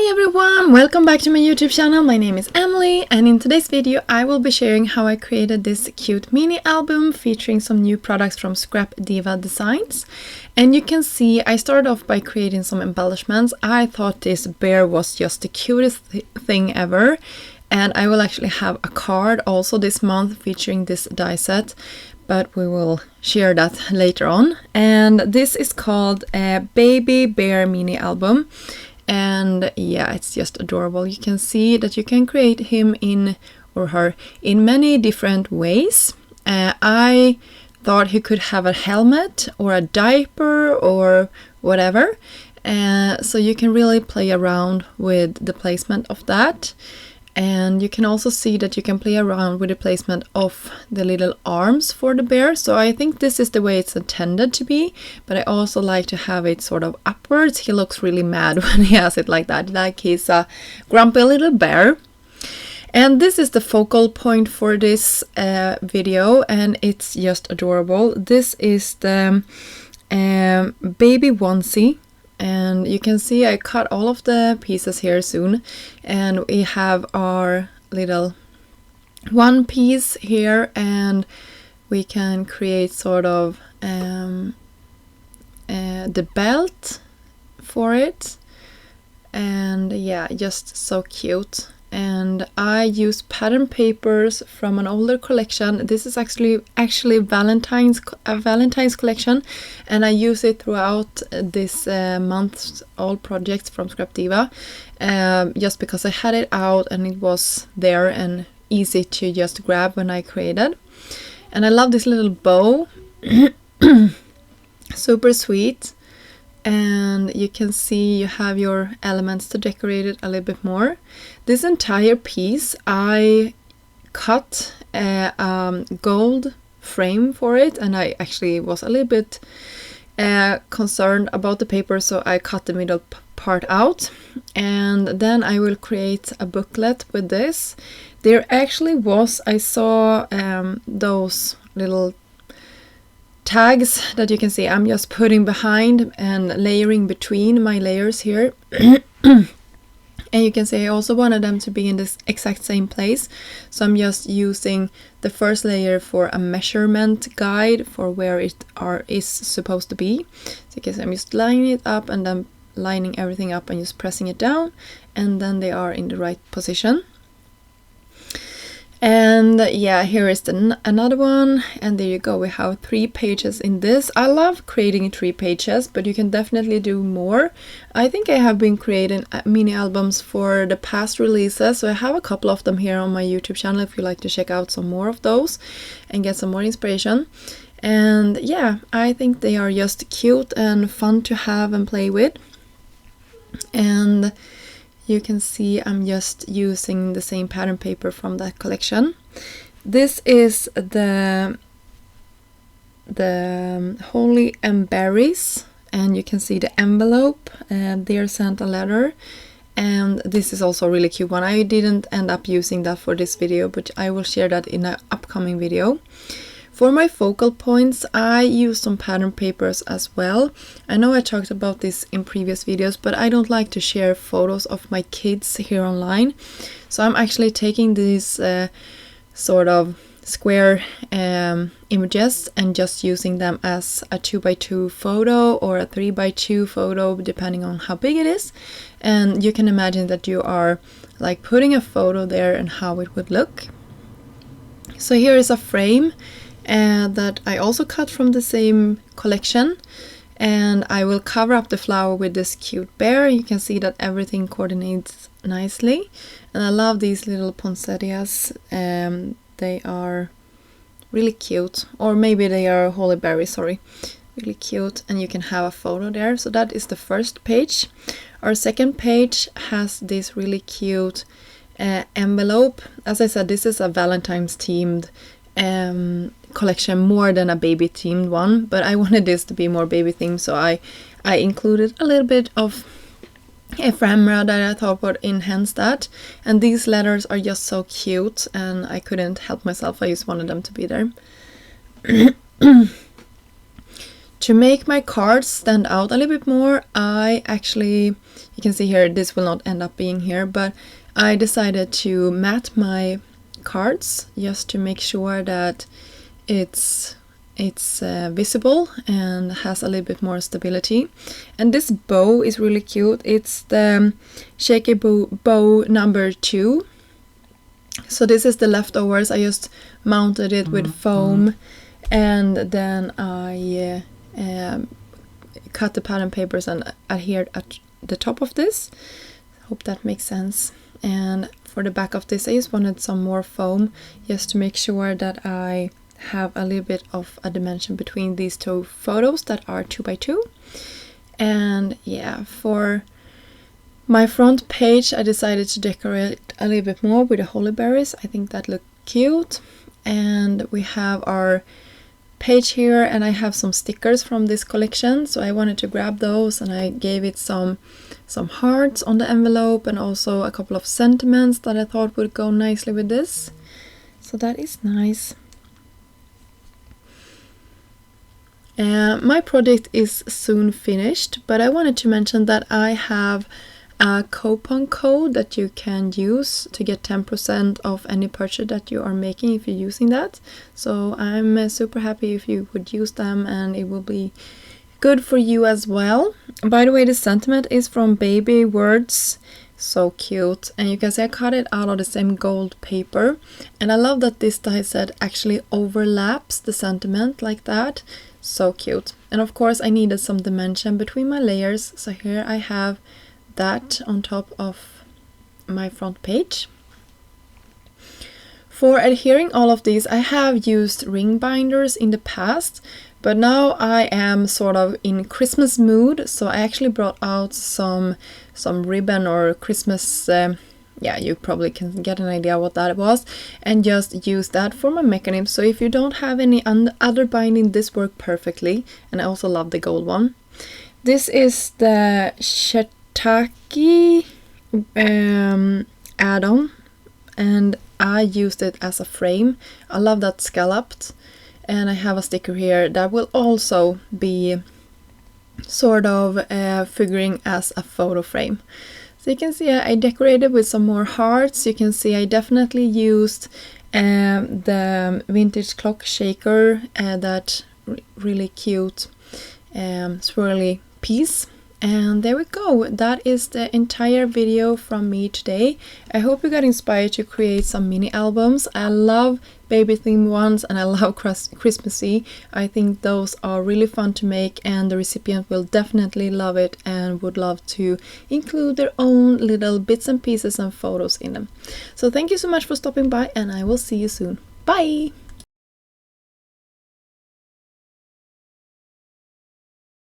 Hi everyone, welcome back to my YouTube channel. My name is Emily, and in today's video I will be sharing how I created this cute mini album featuring some new products from Scrap Diva Designs. And you can see I started off by creating some embellishments. I thought this bear was just the cutest thing ever, and I will actually have a card also this month featuring this die set, but we will share that later on. And this is called a Baby Bear Mini Album. And yeah, it's just adorable. You can see that you can create him in or her in many different ways. I thought he could have a helmet or a diaper or whatever. So you can really play around with the placement of that. And you can also see that you can play around with the placement of the little arms for the bear. So I think this is the way it's intended to be, but I also like to have it sort of upwards. He looks really mad when he has it like that, like he's a grumpy little bear. And this is the focal point for this video, and it's just adorable. This is the baby onesie. And you can see I cut all of the pieces here soon, and we have our little one piece here, and we can create sort of the belt for it. And yeah, just so cute. And I use pattern papers from an older collection. This is actually Valentine's collection, and I use it throughout this month's all projects from Scrap Diva, just because I had it out and it was there and easy to just grab when I created. And I love this little bow, super sweet. And you can see you have your elements to decorate it a little bit more. This entire piece I cut a gold frame for it, and I actually was a little bit concerned about the paper, so I cut the middle part out. And then I will create a booklet with this. There actually was, I saw those little tags that you can see I'm just putting behind and layering between my layers here. And you can see I also wanted them to be in this exact same place, so I'm just using the first layer for a measurement guide for where it is supposed to be. So you can see I'm just lining it up and then lining everything up and just pressing it down, and then they are in the right position. And yeah, here is another one, and there you go. We have 3 pages in this. I love creating 3 pages, but you can definitely do more. I think I have been creating mini albums for the past releases, so I have a couple of them here on my YouTube channel if you like to check out some more of those and get some more inspiration. And yeah, I think they are just cute and fun to have and play with. And you can see I'm just using the same pattern paper from that collection. This is the Holy and Berries, and you can see the envelope, Dear Santa letter. And this is also a really cute one. I didn't end up using that for this video, but I will share that in an upcoming video. For my focal points, I use some pattern papers as well. I know I talked about this in previous videos, but I don't like to share photos of my kids here online. So I'm actually taking these sort of square images and just using them as a 2x2 photo or a 3x2 photo, depending on how big it is. And you can imagine that you are like putting a photo there and how it would look. So here is a frame that I also cut from the same collection, and I will cover up the flower with this cute bear. You can see that everything coordinates nicely, and I love these little poinsettias. They are really cute, or maybe they are holy berries, sorry. Really cute, and you can have a photo there. So that is the first page. Our second page has this really cute envelope. As I said, this is a Valentine's themed collection more than a baby themed one, but I wanted this to be more baby themed, so I included a little bit of ephemera that I thought would enhance that. And these letters are just so cute, and I couldn't help myself. I just wanted them to be there. To make my cards stand out a little bit more, I actually, you can see here, this will not end up being here, but I decided to matte my cards just to make sure that it's visible and has a little bit more stability. And this bow is really cute. It's the shaky bow number 2. So this is the leftovers. I just mounted it with foam, and then I cut the pattern papers and adhered at the top of this. Hope that makes sense. And for the back of this, I just wanted some more foam just to make sure that I have a little bit of a dimension between these 2 photos that are 2x2. And yeah, for my front page I decided to decorate a little bit more with the holly berries. I think that looked cute. And we have our page here, and I have some stickers from this collection, so I wanted to grab those, and I gave it some hearts on the envelope and also a couple of sentiments that I thought would go nicely with this. So that is nice. My project is soon finished, but I wanted to mention that I have a coupon code that you can use to get 10% off any purchase that you are making if you're using that. So I'm super happy if you would use them, and it will be good for you as well. By the way, the sentiment is from Baby Words. So cute. And you can see I cut it out of the same gold paper, and I love that this die set actually overlaps the sentiment like that. So cute. And of course I needed some dimension between my layers, so here I have that on top of my front page. For adhering all of these, I have used ring binders in the past, but now I am sort of in Christmas mood, so I actually brought out some ribbon or Christmas, yeah, you probably can get an idea what that was, and just use that for my mechanism. So if you don't have any other binding, this worked perfectly, and I also love the gold one. This is the Shiitake add-on, and I used it as a frame. I love that scalloped, and I have a sticker here that will also be sort of figuring as a photo frame. So you can see I decorated with some more hearts. You can see I definitely used the vintage clock shaker, that really cute swirly piece. And there we go. That is the entire video from me today. I hope you got inspired to create some mini albums. I love baby themed ones, and I love Christmassy. I think those are really fun to make, and the recipient will definitely love it and would love to include their own little bits and pieces and photos in them. So thank you so much for stopping by, and I will see you soon. Bye!